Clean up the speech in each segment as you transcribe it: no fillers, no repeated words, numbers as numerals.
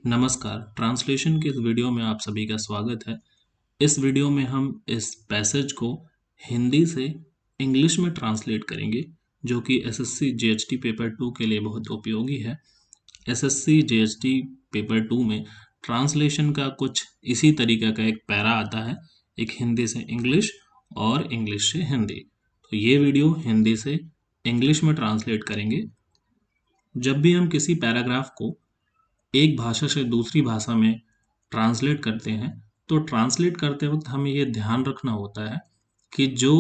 नमस्कार, ट्रांसलेशन के इस वीडियो में आप सभी का स्वागत है। इस वीडियो में हम इस पैसेज को हिंदी से इंग्लिश में ट्रांसलेट करेंगे, जो कि एसएससी जीएचटी पेपर 2 के लिए बहुत उपयोगी है। एसएससी जीएचटी पेपर 2 में ट्रांसलेशन का कुछ इसी तरीके का एक पैरा आता है, एक हिंदी से इंग्लिश और इंग्लिश से हिंदी। तो ये वीडियो हिंदी से इंग्लिश में ट्रांसलेट करेंगे। जब भी हम किसी पैराग्राफ को एक भाषा से दूसरी भाषा में ट्रांसलेट करते हैं, तो ट्रांसलेट करते वक्त हमें ये ध्यान रखना होता है कि जो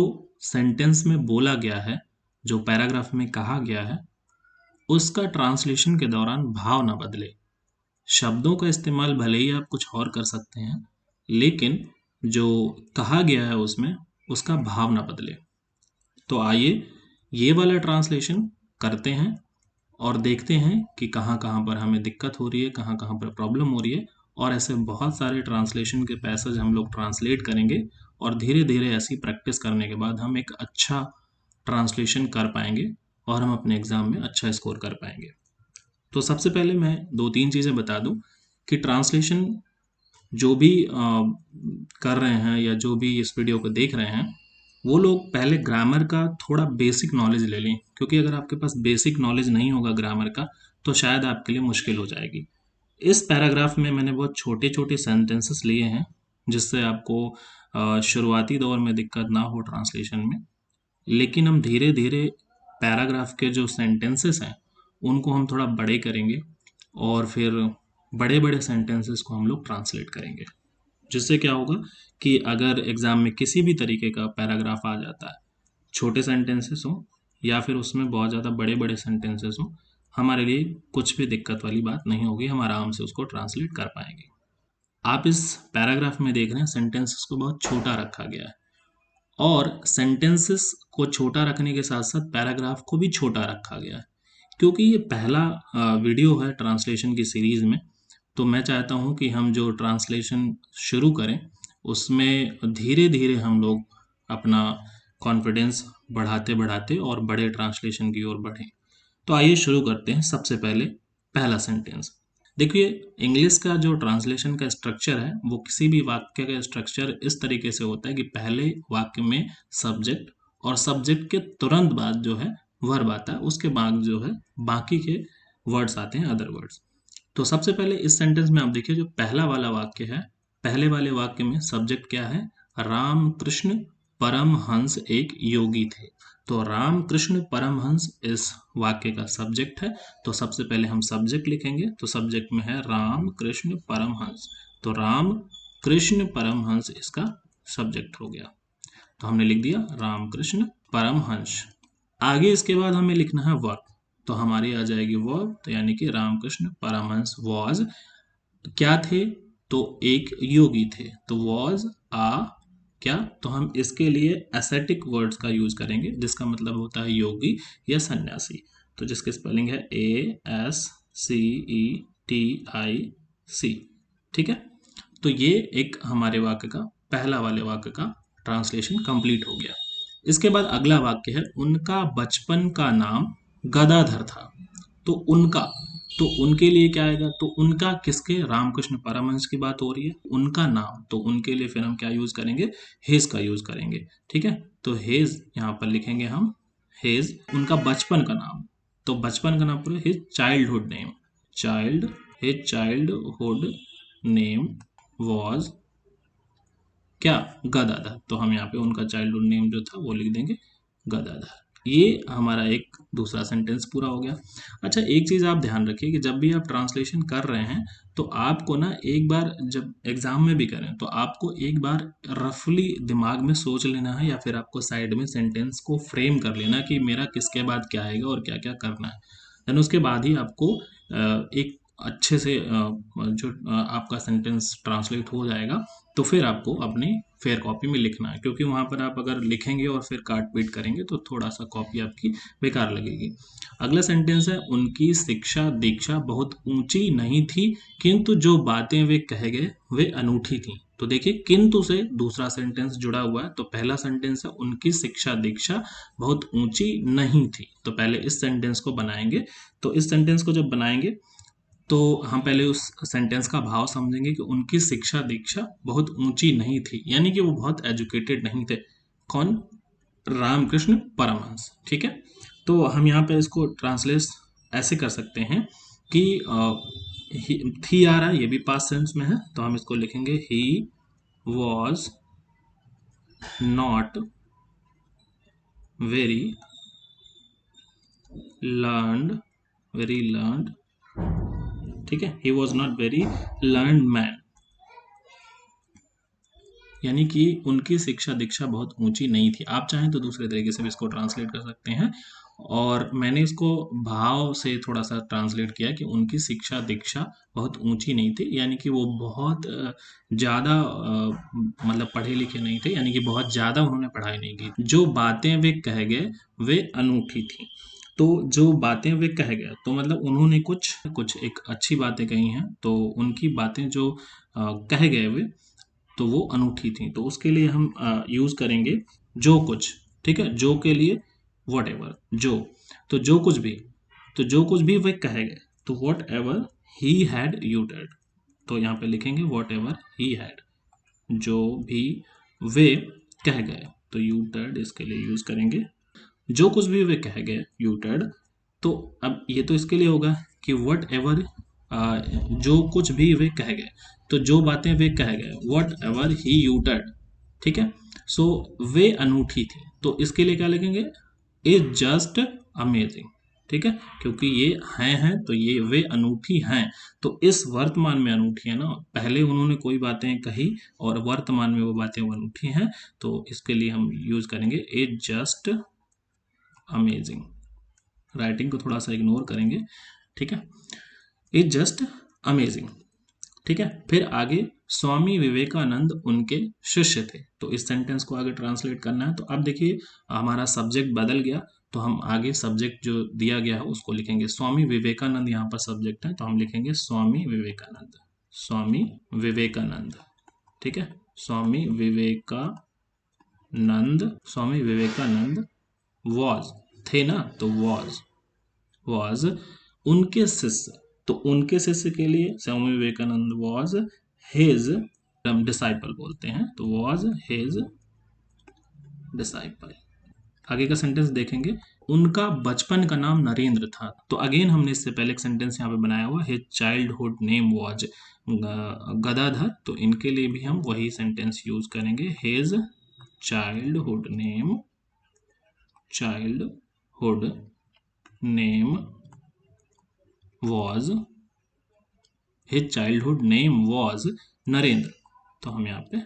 सेंटेंस में बोला गया है, जो पैराग्राफ में कहा गया है, उसका ट्रांसलेशन के दौरान भाव ना बदले। शब्दों का इस्तेमाल भले ही आप कुछ और कर सकते हैं, लेकिन जो कहा गया है उसमें उसका भाव ना बदले। तो आइए ये वाला ट्रांसलेशन करते हैं और देखते हैं कि कहाँ कहाँ पर हमें दिक्कत हो रही है, कहाँ कहाँ पर प्रॉब्लम हो रही है। और ऐसे बहुत सारे ट्रांसलेशन के पैसेज हम लोग ट्रांसलेट करेंगे और धीरे धीरे ऐसी प्रैक्टिस करने के बाद हम एक अच्छा ट्रांसलेशन कर पाएंगे और हम अपने एग्ज़ाम में अच्छा स्कोर कर पाएंगे। तो सबसे पहले मैं 2-3 चीज़ें बता दूं कि ट्रांसलेशन जो भी कर रहे हैं या जो भी इस वीडियो को देख रहे हैं, वो लोग पहले ग्रामर का थोड़ा बेसिक नॉलेज ले लें, क्योंकि अगर आपके पास बेसिक नॉलेज नहीं होगा ग्रामर का तो शायद आपके लिए मुश्किल हो जाएगी। इस पैराग्राफ में मैंने बहुत छोटे छोटे सेंटेंसेस लिए हैं, जिससे आपको शुरुआती दौर में दिक्कत ना हो ट्रांसलेशन में। लेकिन हम धीरे धीरे पैराग्राफ के जो सेंटेंसेस हैं उनको हम थोड़ा बड़े करेंगे और फिर बड़े बड़े सेंटेंसेस को हम लोग ट्रांसलेट करेंगे, जिससे क्या होगा कि अगर एग्ज़ाम में किसी भी तरीके का पैराग्राफ आ जाता है, छोटे सेंटेंसेस हो या फिर उसमें बहुत ज़्यादा बड़े बड़े सेंटेंसेस हो, हमारे लिए कुछ भी दिक्कत वाली बात नहीं होगी, हम आराम से उसको ट्रांसलेट कर पाएंगे। आप इस पैराग्राफ में देख रहे हैं सेंटेंसेस को बहुत छोटा रखा गया है, और सेंटेंसेस को छोटा रखने के साथ साथ पैराग्राफ को भी छोटा रखा गया है, क्योंकि ये पहला वीडियो है ट्रांसलेशन की सीरीज़ में। तो मैं चाहता हूँ कि हम जो ट्रांसलेशन शुरू करें उसमें धीरे धीरे हम लोग अपना कॉन्फिडेंस बढ़ाते बढ़ाते और बड़े ट्रांसलेशन की ओर बढ़ें। तो आइए शुरू करते हैं। सबसे पहले पहला सेंटेंस देखिए। इंग्लिश का जो ट्रांसलेशन का स्ट्रक्चर है वो किसी भी वाक्य का स्ट्रक्चर इस तरीके से होता है कि पहले वाक्य में सब्जेक्ट और सब्जेक्ट के तुरंत बाद जो है वर्ब आता है, उसके बाद जो है बाकी के वर्ड्स आते हैं, अदर वर्ड्स। तो सबसे पहले इस सेंटेंस में आप देखिए, जो पहला वाला वाक्य है, पहले वाले वाक्य में सब्जेक्ट क्या है? रामकृष्ण परमहंस एक योगी थे। तो रामकृष्ण परमहंस इस वाक्य का सब्जेक्ट है। तो सबसे पहले हम सब्जेक्ट लिखेंगे, तो सब्जेक्ट में है रामकृष्ण परमहंस, तो राम कृष्ण परमहंस इसका सब्जेक्ट हो गया। तो हमने लिख दिया रामकृष्ण परमहंस। आगे इसके बाद हमें लिखना है वर्ब, तो हमारी आ जाएगी वर्ब, तो यानी कि रामकृष्ण परमहंस वॉज क्या थे? तो एक योगी थे। तो वॉज आ क्या? तो हम इसके लिए एसेटिक वर्ड्स का यूज करेंगे, जिसका मतलब होता है योगी या सन्यासी। तो जिसके स्पेलिंग है ASCETIC। ठीक है, तो ये एक हमारे वाक्य का, पहला वाले वाक्य का ट्रांसलेशन कंप्लीट हो गया। इसके बाद अगला वाक्य है, उनका बचपन का नाम गदाधर था। तो उनका, तो उनके लिए क्या आएगा? तो उनका किसके? रामकृष्ण परमहंस की बात हो रही है, उनका नाम, तो उनके लिए फिर हम क्या यूज करेंगे? हेज का यूज करेंगे। ठीक है, तो हेज यहाँ पर लिखेंगे हम, हेज उनका बचपन का नाम। तो बचपन का नाम पूरा his childhood name, his childhood name was क्या? गदाधर। तो हम यहाँ पे उनका चाइल्डहुड नेम जो था वो लिख देंगे गदाधर। ये हमारा एक दूसरा सेंटेंस पूरा हो गया। अच्छा, एक चीज़ आप ध्यान रखिए कि जब भी आप ट्रांसलेशन कर रहे हैं तो आपको ना एक बार, जब एग्जाम में भी करें तो आपको एक बार रफली दिमाग में सोच लेना है, या फिर आपको साइड में सेंटेंस को फ्रेम कर लेना कि मेरा किसके बाद क्या आएगा और क्या क्या करना है। देन उसके बाद ही आपको एक अच्छे से जो आपका सेंटेंस ट्रांसलेट हो जाएगा, तो फिर आपको अपनी फेयर कॉपी में लिखना है, क्योंकि वहाँ पर आप अगर लिखेंगे और फिर काट पीट करेंगे तो थोड़ा सा कॉपी आपकी बेकार लगेगी। अगला सेंटेंस है, उनकी शिक्षा दीक्षा बहुत ऊंची नहीं थी, किंतु जो बातें वे कह गए वे अनूठी थी। तो देखिए, किंतु से दूसरा सेंटेंस जुड़ा हुआ है। तो पहला सेंटेंस है, उनकी शिक्षा दीक्षा बहुत ऊंची नहीं थी। तो पहले इस सेंटेंस को बनाएंगे। तो इस सेंटेंस को जब बनाएंगे तो हम पहले उस सेंटेंस का भाव समझेंगे कि उनकी शिक्षा दीक्षा बहुत ऊंची नहीं थी, यानी कि वो बहुत एजुकेटेड नहीं थे। कौन? रामकृष्ण परमहंस। ठीक है, तो हम यहाँ पे इसको ट्रांसलेट ऐसे कर सकते हैं कि थी आ रहा है, ये भी पास्ट टेंस में है, तो हम इसको लिखेंगे he was not very learned, ठीक है, he was not very learned man, यानी कि उनकी शिक्षा दीक्षा बहुत ऊंची नहीं थी। आप चाहें तो दूसरे तरीके से भी इसको ट्रांसलेट कर सकते हैं, और मैंने इसको भाव से थोड़ा सा ट्रांसलेट किया कि उनकी शिक्षा दीक्षा बहुत ऊंची नहीं थी, यानी कि वो बहुत ज़्यादा मतलब पढ़े लिखे नहीं थे, यानी कि बहुत ज़्यादा उन्होंने पढ़ाई नहीं की। जो बातें वे कह गए वे अनूठी थी। तो जो बातें वे कह गए तो मतलब उन्होंने कुछ कुछ एक अच्छी बातें कही हैं, तो उनकी बातें जो कह गए वे, तो वो अनूठी थी। तो उसके लिए हम यूज करेंगे जो कुछ। ठीक है, जो के लिए वट एवर, जो, तो जो कुछ भी, तो जो कुछ भी वे कहे गए, तो वट एवर ही हैड यूटर्ड, तो यहाँ पे लिखेंगे वट एवर ही हैड, जो भी वे कह गए, तो यूटर्ड इसके लिए यूज करेंगे। जो कुछ भी वे कह गए यूटर्ड, तो अब ये तो इसके लिए होगा कि वट एवर, जो कुछ भी वे कह गए, तो जो बातें वे कह गए, वट एवर ही यूटर्ड, ठीक है। सो वे अनूठी थी, तो इसके लिए क्या लिखेंगे? इज जस्ट अमेजिंग, ठीक है, क्योंकि ये हैं तो ये वे अनूठी हैं, तो इस वर्तमान में अनूठी है ना, पहले उन्होंने कोई बातें कही और वर्तमान में वो बातें अनूठी हैं, तो इसके लिए हम यूज करेंगे इज जस्ट अमेजिंग। राइटिंग को थोड़ा सा इग्नोर करेंगे, ठीक है, इज जस्ट अमेजिंग। ठीक है, फिर आगे स्वामी विवेकानंद उनके शिष्य थे, तो इस सेंटेंस को आगे ट्रांसलेट करना है। तो अब देखिए हमारा सब्जेक्ट बदल गया, तो हम आगे सब्जेक्ट जो दिया गया है उसको लिखेंगे। स्वामी विवेकानंद यहाँ पर सब्जेक्ट है, तो हम लिखेंगे स्वामी विवेकानंद, स्वामी विवेकानंद, ठीक है, स्वामी विवेकानंद, स्वामी विवेकानंद वॉज, थे ना, तो वॉज उनके शिष्य, तो उनके शिष्य के लिए Swami Vivekananda was his disciple बोलते हैं, तो वॉज हिज डिसाइपल। आगे का सेंटेंस देखेंगे, उनका बचपन का नाम नरेंद्र था, तो अगेन हमने इससे पहले एक सेंटेंस यहाँ पे बनाया हुआ, his childhood name was Gadadhar, तो इनके लिए भी हम वही सेंटेंस यूज करेंगे, his childhood name, childhood name was, his childhood name was Narendra, तो हम यहाँ पे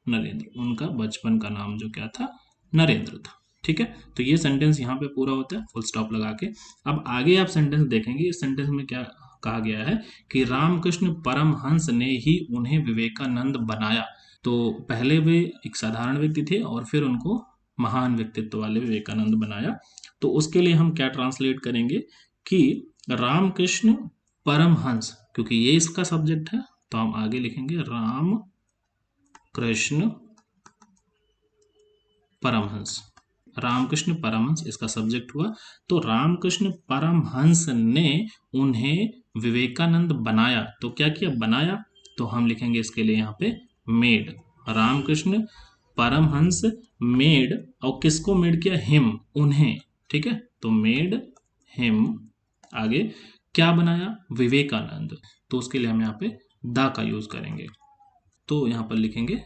नरेंद्र, उनका बचपन का नाम जो क्या था, नरेंद्र था। ठीक है, तो ये सेंटेंस यहाँ पे पूरा होता है फुल स्टॉप लगा के। अब आगे आप सेंटेंस देखेंगे, इस सेंटेंस में क्या कहा गया है कि रामकृष्ण परमहंस ने ही उन्हें विवेकानंद बनाया, तो पहले वे एक साधारण व्यक्ति थे और फिर उनको महान व्यक्तित्व वाले विवेकानंद बनाया। तो उसके लिए हम क्या ट्रांसलेट करेंगे कि रामकृष्ण परमहंस, क्योंकि ये इसका सब्जेक्ट है, तो हम आगे लिखेंगे राम कृष्ण परमहंस, रामकृष्ण परमहंस इसका सब्जेक्ट हुआ, तो रामकृष्ण परमहंस ने उन्हें विवेकानंद बनाया, तो क्या किया, बनाया, तो हम लिखेंगे इसके लिए यहाँ पे मेड, रामकृष्ण परमहंस मेड, और किसको मेड किया, हिम, उन्हें, ठीक है, तो मेड हिम, आगे क्या बनाया, विवेकानंद, तो उसके लिए हम यहाँ पे दा का यूज करेंगे, तो यहाँ पर लिखेंगे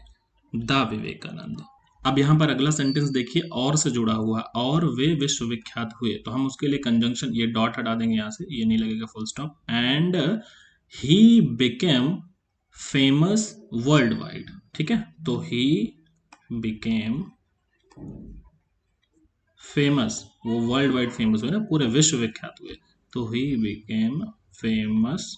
दा विवेकानंद। अब यहाँ पर अगला सेंटेंस देखिए, और से जुड़ा हुआ, और वे विश्वविख्यात हुए, तो हम उसके लिए कंजंक्शन, ये डॉट हटा देंगे यहाँ से, ये नहीं लगेगा, full stop, and he became famous world wide, ठीक है, तो ही बिकेम फेमस, वो वर्ल्ड वाइड फेमस हुए ना, पूरे विश्व विख्यात हुए, तो he became famous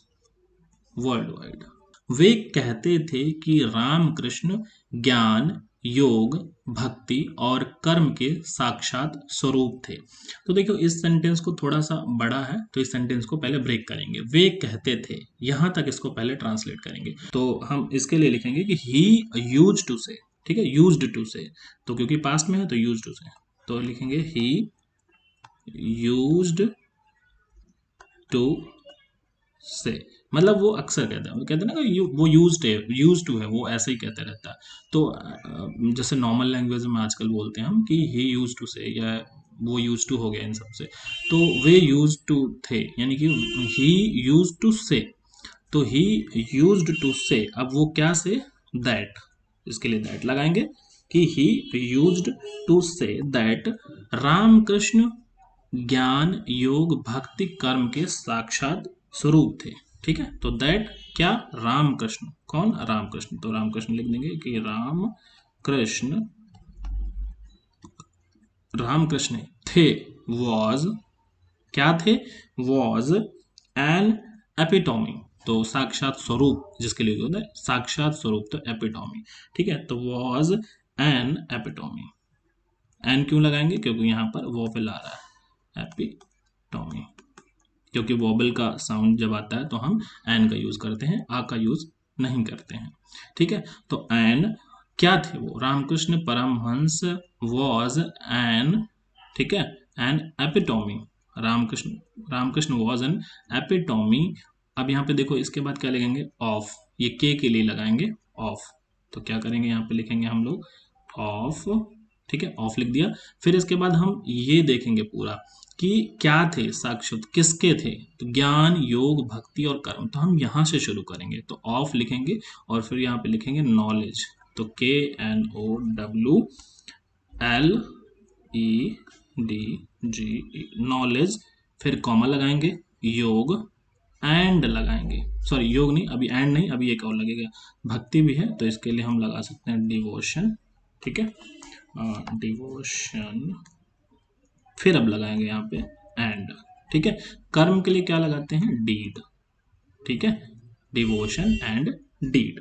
world wide. वे कहते थे कि रामकृष्ण ज्ञान, योग, भक्ति और कर्म के साक्षात स्वरूप थे। तो देखो इस सेंटेंस को थोड़ा सा बड़ा है, तो इस सेंटेंस को पहले ब्रेक करेंगे, वे कहते थे, यहां तक इसको पहले ट्रांसलेट करेंगे, तो हम इसके लिए लिखेंगे कि ही यूज्ड टू से, ठीक है, यूज्ड टू से, तो क्योंकि पास्ट में है तो यूज्ड टू से, तो लिखेंगे ही यूज्ड टू से, मतलब वो अक्सर कहता है, वो कहते हैं ना कि वो यूज टू है, वो ऐसे ही कहते रहता है। तो जैसे नॉर्मल लैंग्वेज में आजकल बोलते हैं हम कि ही यूज टू से, या वो यूज टू हो गया इन सबसे। तो वे यूज टू थे, यानी कि ही यूज टू से, तो ही यूज्ड टू से, अब वो क्या से, दैट, इसके लिए दैट लगाएंगे कि he used to say that Ramakrishna jnana yoga भक्ति कर्म के साक्षात स्वरूप थे। ठीक है, तो दैट क्या, रामकृष्ण, कौन, रामकृष्ण, तो रामकृष्ण लिख देंगे कि रामकृष्ण, रामकृष्ण थे, वॉज, क्या थे, वॉज एन एपिटोमी, तो साक्षात स्वरूप जिसके लिए होता है साक्षात स्वरूप, तो एपिटोमी। ठीक है, तो वॉज एन एपिटोमी। एन क्यों लगाएंगे, क्योंकि यहाँ पर वोवेल आ रहा है, एपिटोमी, क्योंकि वोबल का साउंड जब आता है तो हम एन का यूज करते हैं, आ का यूज नहीं करते हैं। ठीक है, तो एन क्या थे वो, रामकृष्ण परमहंस वॉज एन, ठीक है, an epitome, Ramakrishna, Ramakrishna was an epitome. अब यहाँ पे देखो इसके बाद क्या लिखेंगे, ऑफ, ये के लिए लगाएंगे ऑफ, तो क्या करेंगे यहाँ पे लिखेंगे हम लोग ऑफ। ठीक है, ऑफ लिख दिया। फिर इसके बाद हम ये देखेंगे पूरा कि क्या थे, साक्षात किसके थे, तो ज्ञान योग भक्ति और कर्म, तो हम यहाँ से शुरू करेंगे, तो ऑफ लिखेंगे और फिर यहाँ पे लिखेंगे नॉलेज, तो KNOWLEDGE, नॉलेज, फिर कॉमा लगाएंगे, योग एंड लगाएंगे, सॉरी योग नहीं, अभी एंड नहीं, अभी एक और लगेगा, भक्ति भी है, तो इसके लिए हम लगा सकते हैं डिवोशन। ठीक है, डिवोशन, फिर अब लगाएंगे यहाँ पे एंड। ठीक है, कर्म के लिए क्या लगाते हैं, डीड। ठीक है, डिवोशन एंड डीड।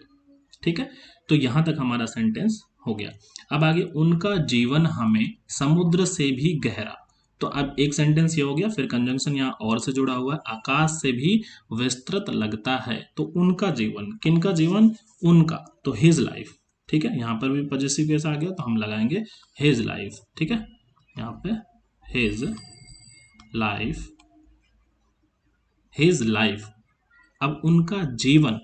ठीक है, तो यहां तक हमारा सेंटेंस हो गया। अब आगे, उनका जीवन हमें समुद्र से भी गहरा, तो अब एक सेंटेंस ये हो गया, फिर कंजंक्शन यहाँ और से जुड़ा हुआ है, आकाश से भी विस्तृत लगता है, तो उनका जीवन, किनका जीवन, उनका, तो हिज लाइफ। ठीक है, यहाँ पर भी पॉजिटिव केस आ गया, तो हम लगाएंगे हिज लाइफ। ठीक है, यहाँ पे हिज लाइफ, हिज लाइफ, अब उनका जीवन।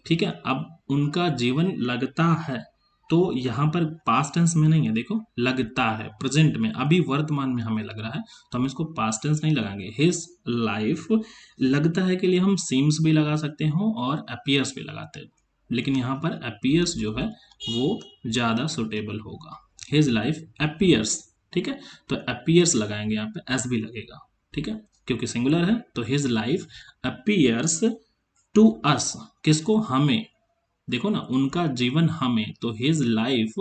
ठीक है, अब उनका जीवन लगता है, तो यहां पर पास्ट टेंस में नहीं है, देखो लगता है, प्रेजेंट में, अभी वर्तमान में हमें लग रहा है, तो हम इसको पास्ट टेंस नहीं लगाएंगे। हिज लाइफ, लगता है के लिए हम सीम्स भी लगा सकते हो और अपीयर्स भी लगाते हैं, लेकिन यहाँ पर अपीयर्स जो है वो ज्यादा सुटेबल होगा, हिज लाइफ अपीयर्स। ठीक है, तो अपीयर्स लगाएंगे, यहाँ पे एस भी लगेगा। ठीक है, क्योंकि सिंगुलर है, तो his life appears to us, किसको, हमें, देखो ना, उनका जीवन हमें, तो his life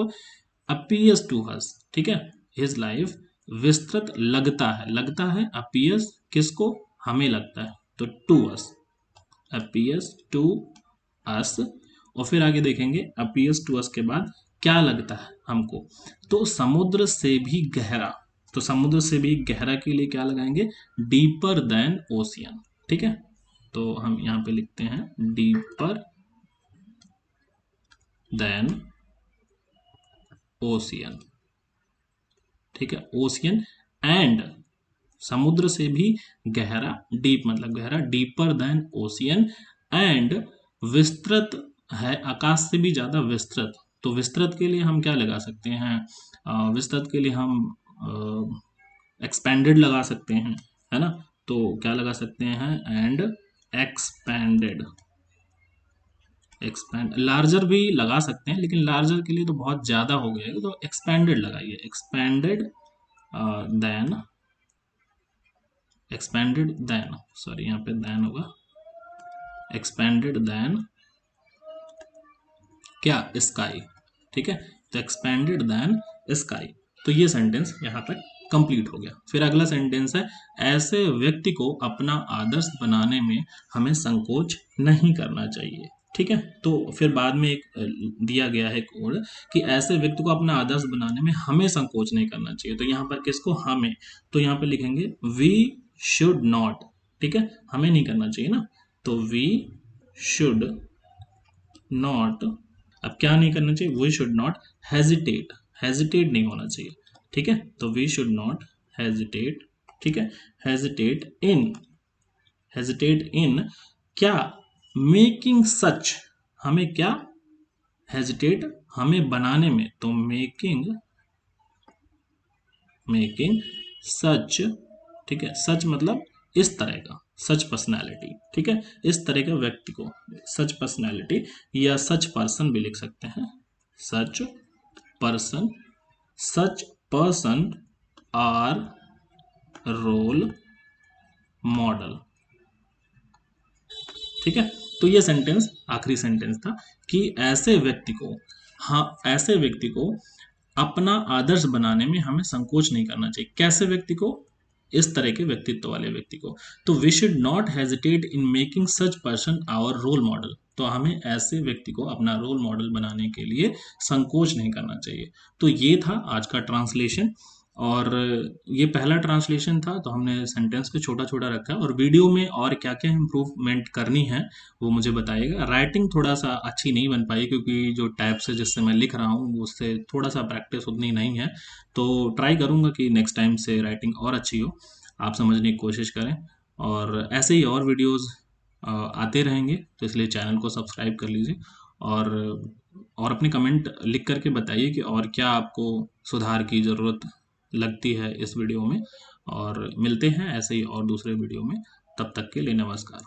appears to us. ठीक है, हिज लाइफ विस्तृत लगता है, लगता है, अपीयर्स किसको, हमें लगता है, तो to us, appears to us. और फिर आगे देखेंगे अपीयर्स टू अस के बाद क्या लगता है हमको, तो समुद्र से भी गहरा, तो समुद्र से भी गहरा के लिए क्या लगाएंगे, डीपर देन ओशियन। ठीक है, तो हम यहाँ पे लिखते हैं डीपर देन ओशियन। ठीक है, ओशियन एंड, समुद्र से भी गहरा, डीप मतलब गहरा, डीपर देन ओशियन एंड, विस्तृत है, आकाश से भी ज्यादा विस्तृत, तो विस्तृत के लिए हम क्या लगा सकते हैं, विस्तृत के लिए हम एक्सपेंडेड लगा सकते हैं, है ना, तो क्या लगा सकते हैं, एंड एक्सपेंडेड, एक्सपैंड, लार्जर भी लगा सकते हैं, लेकिन लार्जर के लिए तो बहुत ज्यादा हो गया है, तो एक्सपेंडेड लगाइए, expanded then, expanded then, sorry यहाँ पे देन होगा, एक्सपेंडेड देन क्या, स्काई। ठीक है, तो एक्सपेंडेड देन स्काई, तो ये सेंटेंस यहाँ तक कंप्लीट हो गया। फिर अगला सेंटेंस है, ऐसे व्यक्ति को अपना आदर्श बनाने में हमें संकोच नहीं करना चाहिए। ठीक है, तो फिर बाद में एक दिया गया है कोड कि ऐसे व्यक्ति को अपना आदर्श बनाने में हमें संकोच नहीं करना चाहिए, तो यहाँ पर किसको, हमें, तो यहाँ पर लिखेंगे वी शुड नॉट। ठीक है, हमें नहीं करना चाहिए ना, तो वी शुड नॉट, अब क्या नहीं करना चाहिए, we should not hesitate, hesitate नहीं होना चाहिए। ठीक है, तो वी शुड नॉट हेजिटेट। ठीक है, हेजिटेट इन, हेजिटेट इन क्या, मेकिंग सच, हमें क्या हेजिटेट, हमें बनाने में, तो मेकिंग सच, ठीक है, सच मतलब इस तरह का, सच पर्सनैलिटी, ठीक है, इस तरह के व्यक्ति को सच पर्सनैलिटी या सच पर्सन भी लिख सकते हैं, such person, such person are role model, ठीक है। तो ये सेंटेंस आखिरी सेंटेंस था कि ऐसे व्यक्ति को, हाँ, ऐसे व्यक्ति को अपना आदर्श बनाने में हमें संकोच नहीं करना चाहिए। कैसे व्यक्ति को? इस तरह के व्यक्तित्व वाले व्यक्ति को। तो we should not hesitate in making such person our role model, तो हमें ऐसे व्यक्ति को अपना रोल मॉडल बनाने के लिए संकोच नहीं करना चाहिए। तो ये था आज का ट्रांसलेशन, और ये पहला ट्रांसलेशन था, तो हमने सेंटेंस को छोटा छोटा रखा है। और वीडियो में और क्या क्या इम्प्रूवमेंट करनी है वो मुझे बताइएगा। राइटिंग थोड़ा सा अच्छी नहीं बन पाई क्योंकि जो टाइप से जिससे मैं लिख रहा हूँ उससे थोड़ा सा प्रैक्टिस उतनी नहीं है, तो ट्राई करूँगा कि नेक्स्ट टाइम से राइटिंग और अच्छी हो, आप समझने की कोशिश करें। और ऐसे ही और वीडियोज़ आते रहेंगे, तो इसलिए चैनल को सब्सक्राइब कर लीजिए। और अपने कमेंट लिख करके बताइए कि और क्या आपको सुधार की ज़रूरत लगती है इस वीडियो में। और मिलते हैं ऐसे ही और दूसरे वीडियो में, तब तक के लिए नमस्कार।